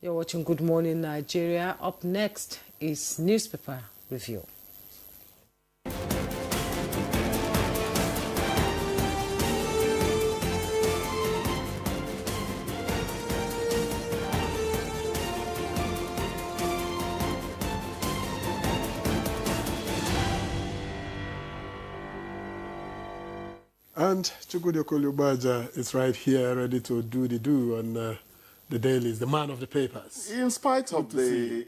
You're watching Good Morning Nigeria. Up next is newspaper review. And Chukwudi Okolubaja is right here, ready to do the do on the dailies, the man of the papers. In spite of the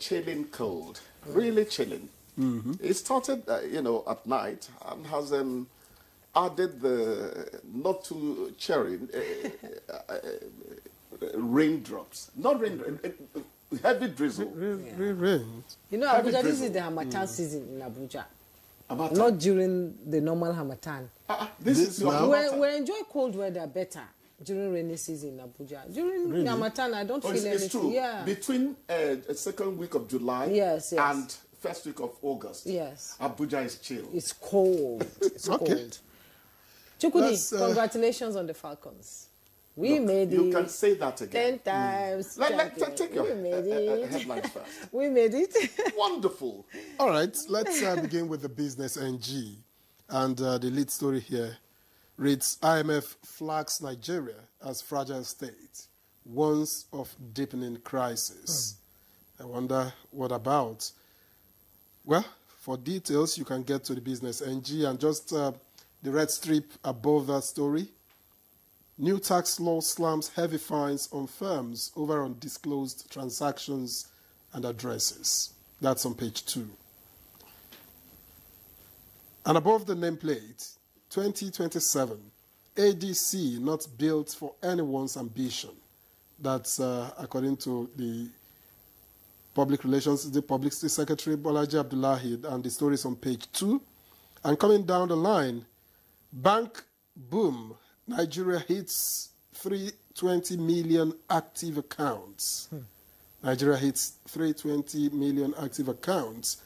chilling cold, really chilling, it started, at night and has added the not too cheering raindrops. Not rain, heavy drizzle. Rain. You know, Abuja, this is the Hamatan season in Abuja. Not during the normal Hamatan. This is your Hamatan. We enjoy cold weather better during rainy season in Abuja. During the Hamatan, I don't feel anything. It's true. Yeah. Between the second week of July and first week of August, Abuja is chill. It's cold. It's cold. Chukwudi, congratulations on the Falcons. We made it. You can say that again. 10 times. Take your headlines first. We made it. Wonderful. All right, let's begin with the business NG. And the lead story here reads, IMF flags Nigeria as fragile state, warns of deepening crisis. I wonder what about? Well, for details, you can get to the business NG and just the red strip above that story. New tax law slams heavy fines on firms over undisclosed transactions and addresses. That's on page 2. And above the nameplate, 2027, ADC not built for anyone's ambition. That's according to the Public Relations, the Public Secretary Bolaji Abdullahi, and the story is on page 2. And coming down the line, bank boom. Nigeria hits 320 million active accounts. Nigeria hits 320 million active accounts.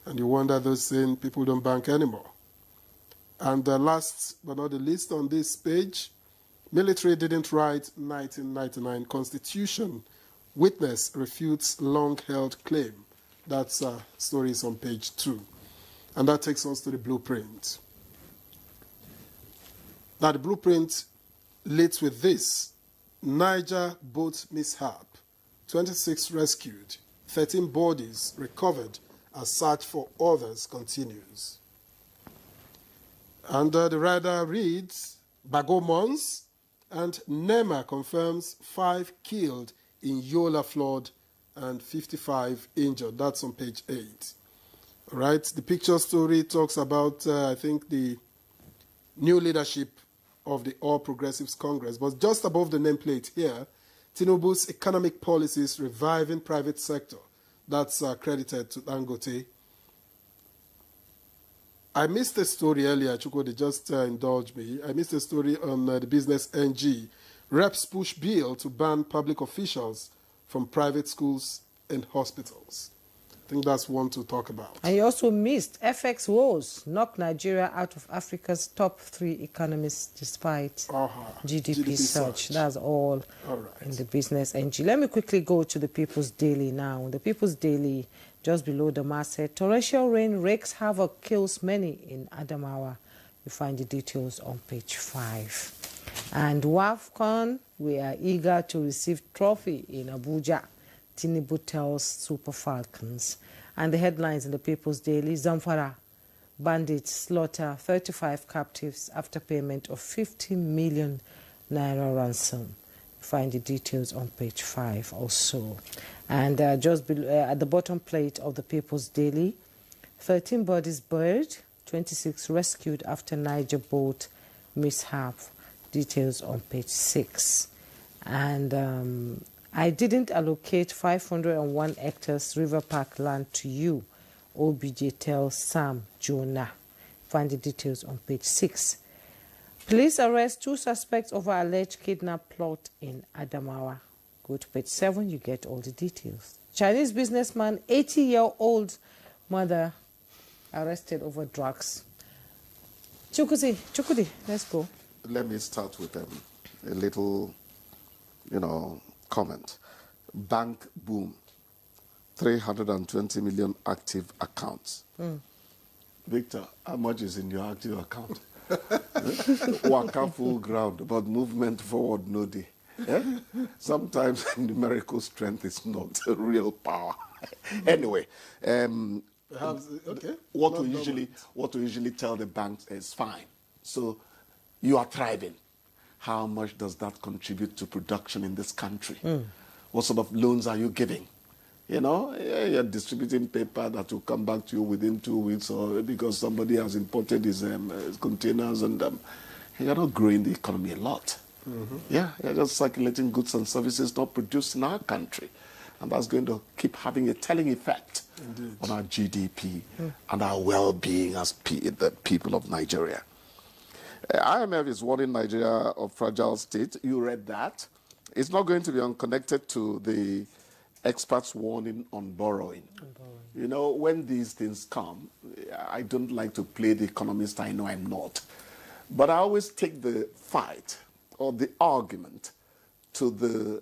And you wonder those saying people don't bank anymore. And last but not the least on this page, military didn't write 1999 Constitution. Witness refutes long-held claim. That's stories on page 2. And that takes us to the blueprint. Now, the blueprint leads with this. Niger boat mishap. 26 rescued. 13 bodies recovered as search for others continues. And the rider reads, Bagomons and NEMA confirms 5 killed in Yola flood and 55 injured. That's on page 8. All right, the picture story talks about, I think, the new leadership of the All Progressives Congress. But just above the nameplate here, Tinubu's economic policies reviving private sector. That's credited to Dangote. I missed a story earlier, Chukwudi, just indulge me. I missed a story on the business NG. Reps push bill to ban public officials from private schools and hospitals. I think that's one to talk about. And you also missed FX woes knock Nigeria out of Africa's top 3 economies despite GDP surge. That's all in the business NG. Let me quickly go to the People's Daily now. The People's Daily, just below the masthead, torrential rain wreaks havoc, kills many in Adamawa. You find the details on page 5. And WAFCON, we are eager to receive trophy in Abuja. Tinubu tells Super Falcons. And the headlines in the People's Daily, Zamfara, bandits slaughter 35 captives after payment of 50 million naira ransom. You find the details on page 5 also. And just below, at the bottom plate of the People's Daily, 13 bodies buried, 26 rescued after Niger boat mishap. Details on page 6. And I didn't allocate 501 hectares River Park land to you, OBJ tells Sam Jonah. Find the details on page 6. Police arrest 2 suspects over alleged kidnap plot in Adamawa. Go to page 7, you get all the details. Chinese businessman, 80-year-old mother arrested over drugs. Chukwudi, let's go. Let me start with a little, comment. bank boom, 320 million active accounts. Victor, how much is in your active account? Waka full ground, but movement forward no day. Sometimes numerical strength is not real power. Anyway, okay. What we usually tell the banks is fine. So you are thriving. How much does that contribute to production in this country? What sort of loans are you giving? You know, you're distributing paper that will come back to you within 2 weeks, or because somebody has imported his containers, and you're not growing the economy a lot. Yeah, you're just circulating goods and services not produced in our country. And that's going to keep having a telling effect on our GDP and our well-being as the people of Nigeria. IMF is warning Nigeria of fragile state. You read that. It's not going to be unconnected to the experts' warning on borrowing. You know, when these things come, I don't like to play the economist. I know I'm not. But I always take the fight or the argument to the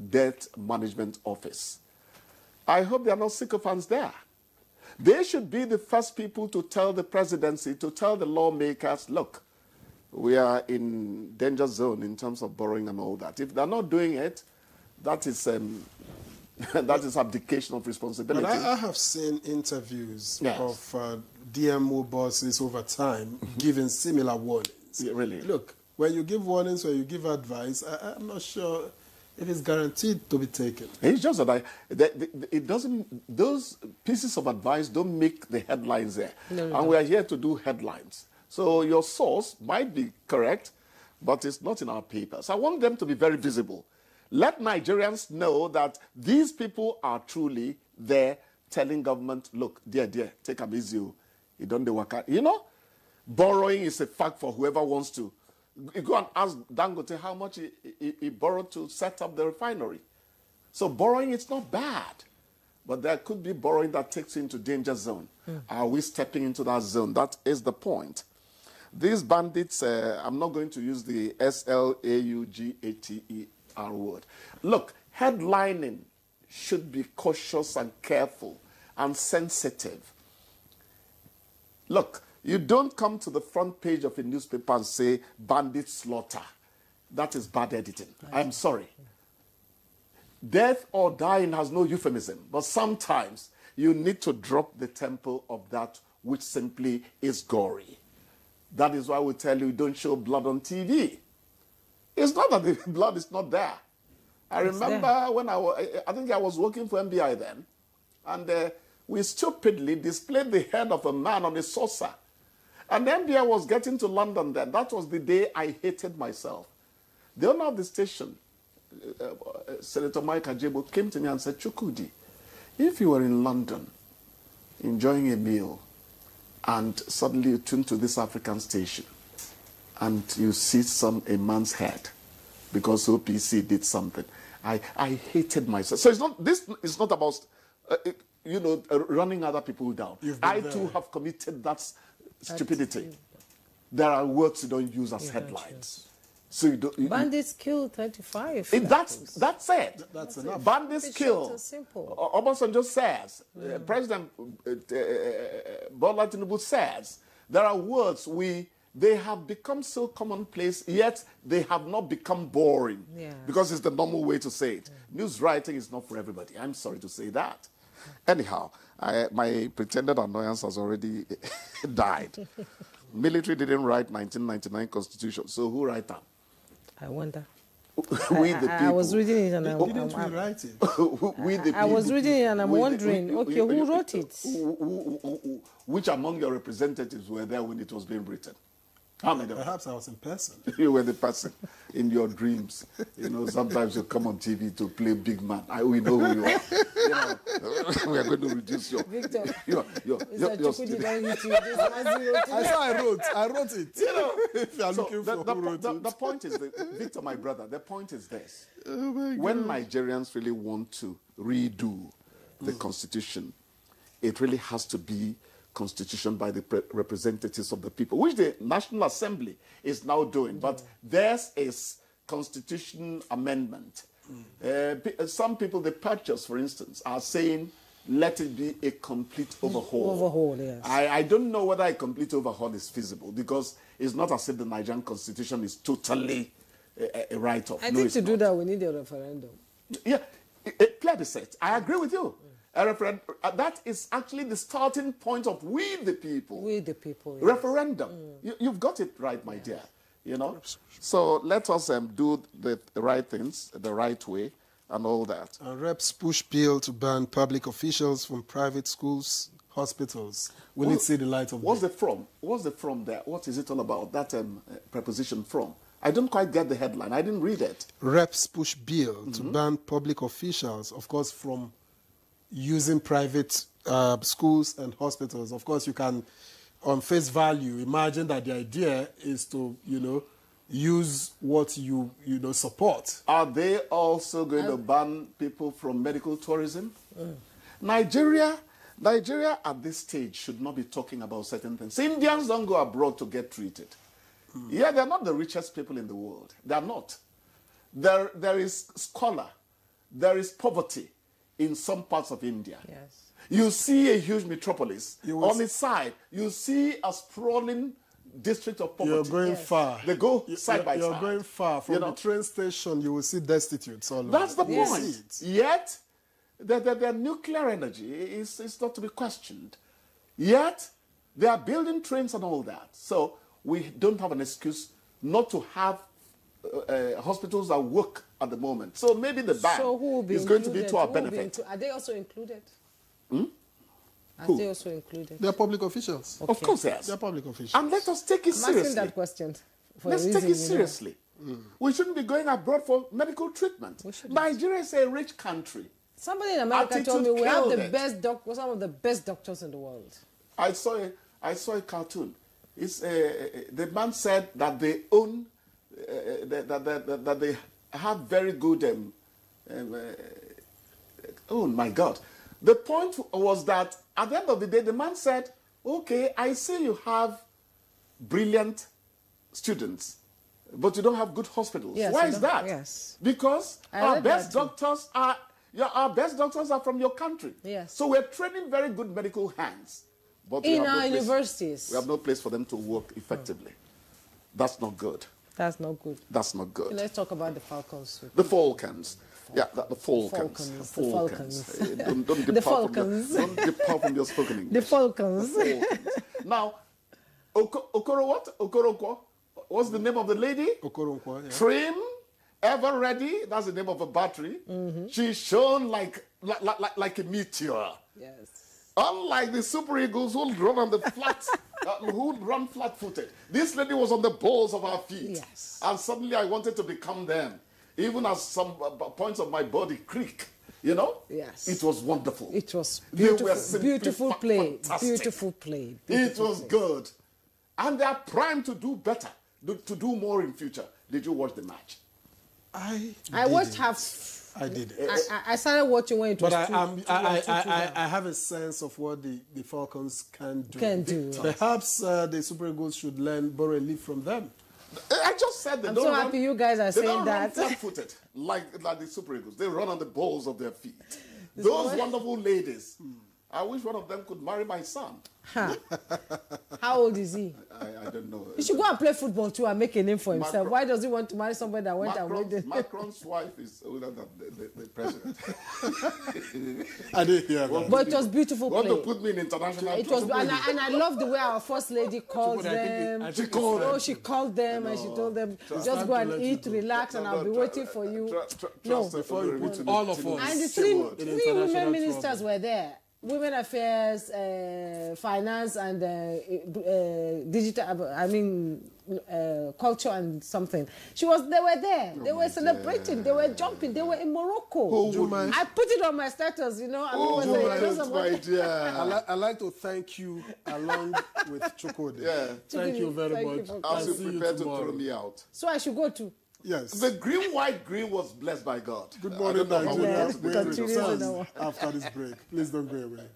Debt Management Office. I hope there are no sycophants there. They should be the first people to tell the presidency, to tell the lawmakers, look, we are in danger zone in terms of borrowing and all that. If they're not doing it, that is that is abdication of responsibility. But I have seen interviews of DMO bosses over time giving similar warnings. Yeah, really? Look, when you give warnings or you give advice, I'm not sure if it's guaranteed to be taken. It's just that it doesn't, those pieces of advice don't make the headlines there. And we are here to do headlines. So your source might be correct, but it's not in our papers. I want them to be very visible. Let Nigerians know that these people are truly there telling government, look, dear, take a easy. You don't do work. You know, borrowing is a fact for whoever wants to. You go and ask Dangote how much he borrowed to set up the refinery. So borrowing is not bad. But there could be borrowing that takes you into danger zone. Are we stepping into that zone? That is the point. These bandits, I'm not going to use the SLAUGATER word. Look, headlining should be cautious and careful and sensitive. Look, you don't come to the front page of a newspaper and say, bandit slaughter. That is bad editing. I'm sorry. Death or dying has no euphemism, but sometimes you need to drop the tempo of that which simply is gory. That is why we tell you don't show blood on TV. It's not that the blood is not there. I remember when I think I was working for MBI then, and we stupidly displayed the head of a man on a saucer. And MBI was getting to London then. That was the day I hated myself. The owner of the station, Senator Mike Ajebo, came to me and said, Chukudi, if you were in London enjoying a meal and suddenly you tune to this African station and you see a man's head because OPC did something, I hated myself. So this is not about running other people down. I too have committed that stupidity. There are words you don't use as headlines. So bandits kill 35. That's it. That's enough. Bandits kill. Obasanjo says, President Bola Tinubu says, there are words they have become so commonplace, yet they have not become boring. Because it's the normal way to say it. News writing is not for everybody. I'm sorry to say that. Anyhow, my pretended annoyance has already died. Military didn't write 1999 Constitution, so who write that? I wonder. We the people. I was reading it and Didn't we write it? We the people. I was reading it and I'm wondering, who wrote it? Which among your representatives were there when it was being written? How many? Perhaps I was in person. You were the person in your dreams. You know, sometimes you come on TV to play big man. We know who you are. You know, we are going to reduce your... Victor, your I wrote it. You know, if you are looking for who wrote it. The point is, Victor, my brother, the point is this. When Nigerians really want to redo the Constitution, it really has to be Constitution by the representatives of the people, which the National Assembly is now doing. But theirs is Constitution amendment. Some people, the purchase, for instance, are saying, let it be a complete overhaul. Overhaul, yes. I don't know whether a complete overhaul is feasible, because it's not as if the Nigerian constitution is totally a write-off. I think to do that, we need a referendum. Yeah, a plebiscite. I agree with you. A referendum, that is actually the starting point of we the people. We the people. Yes. Referendum. You've got it right, my dear. You know? So let us do the right things the right way and all that. And reps push bill to ban public officials from private schools, hospitals. Will it see the light of day? What's the from? What's the from there? What is it all about, that preposition from? I don't quite get the headline. I didn't read it. Reps push bill to ban public officials, of course, from using private schools and hospitals. Of course, you can, on face value, imagine that the idea is to, use what you support. Are they also going to ban people from medical tourism? Nigeria at this stage should not be talking about certain things. Indians don't go abroad to get treated. Yeah, they're not the richest people in the world. They're not. There is squalor. There is poverty in some parts of India. Yes. You see a huge metropolis. On its side, you see a sprawling district of poverty. You're going far. They go side by side. You're going far. From the train station, you will see destitutes all over. That's the point. Yet, the nuclear energy is not to be questioned. Yet, they are building trains and all that. So, we don't have an excuse not to have hospitals that work at the moment. So maybe the ban is going to be to our benefit. Are they also included? Are they also included? They're public officials. Okay. Of course, yes. They're public officials. And let us take it seriously. I'm asking that question. Let's take it seriously. We shouldn't be going abroad for medical treatment. Nigeria is a rich country. Somebody in America told me we have the best some of the best doctors in the world. I saw a cartoon. The man said that they own, that they have very good, oh my God. The point was that at the end of the day, the man said, okay, I see you have brilliant students, but you don't have good hospitals. Yes, why is that? Yes. Because our best doctors are from your country. Yes. So we're training very good medical hands. But in our universities. We have no place for them to work effectively. That's not good. That's not good. That's not good. Let's talk about the Falcons. The Falcons. Yeah, the Falcons. The Falcons. Don't depart from your spoken English. The Falcons. The Falcons. Now, Okoronkwo. What's the name of the lady? Okoronkwo, yeah. Trim, ever ready. That's the name of a battery. She shone like a meteor. Yes. Unlike the Super Eagles who run on the flat, who run flat-footed. This lady was on the balls of her feet. Yes. And suddenly I wanted to become them. Even as some points of my body creak. Yes. It was wonderful. It was beautiful. Beautiful play. Fantastic. Beautiful play. It was good. And they are primed to do better, to do more in future. Did you watch the match? I watched half. I did. I started watching when it was I have a sense of what the Falcons can do. Perhaps the Super Eagles should borrow a leaf from them. I just said I'm so happy you guys are saying that. They don't run flat-footed like the Super Eagles. They run on the balls of their feet. Those wonderful ladies. I wish one of them could marry my son. Huh. How old is he? I don't know. He should go and play football too and make a name for himself. Why does he want to marry somebody that went away? Macron's wife is older than the president. I didn't hear that. But it was beautiful play. Want to put me in international? It was, and I love the way our first lady called them. She called them. Oh, she called them and she told them, just go and eat, relax, and I'll be waiting for you. No, all of us. And the three women ministers were there. Women Affairs, Finance, and Digital, Culture and something. They were there. They were celebrating. They were jumping. They were in Morocco. I put it on my status, I'd like to thank you along with Chukode. Yeah. Thank you very much. I'll be prepared to throw me out. So I should go to. Yes. The green was blessed by God. Good morning, Nigeria. Yes, We'll return after this break. Please don't go away.